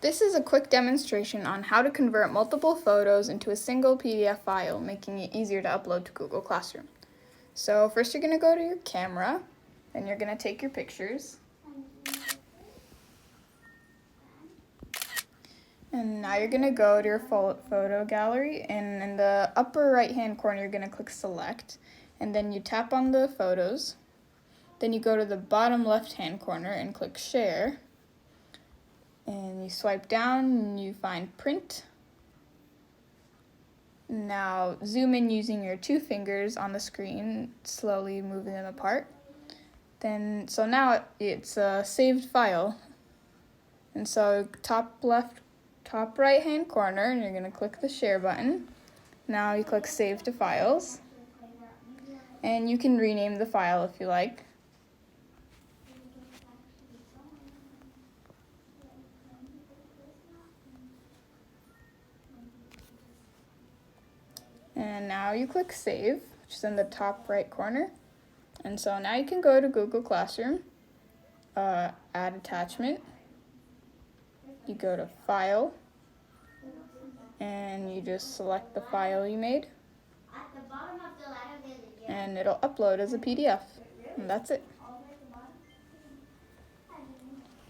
This is a quick demonstration on how to convert multiple photos into a single PDF file, making it easier to upload to Google Classroom. So first you're going to go to your camera, then you're going to take your pictures. And now you're going to go to your photo gallery, and in the upper right hand corner you're going to click select, and then you tap on the photos. Then you go to the bottom left hand corner and click share. And you swipe down and you find print. Now zoom in using your 2 fingers on the screen, slowly moving them apart. So now it's a saved file. And so top right hand corner, and you're going to click the share button. Now you click save to files. And you can rename the file if you like. And now you click save, which is in the top right corner. And so now you can go to Google Classroom, add attachment. You go to file, and you just select the file you made. And it'll upload as a PDF. And that's it.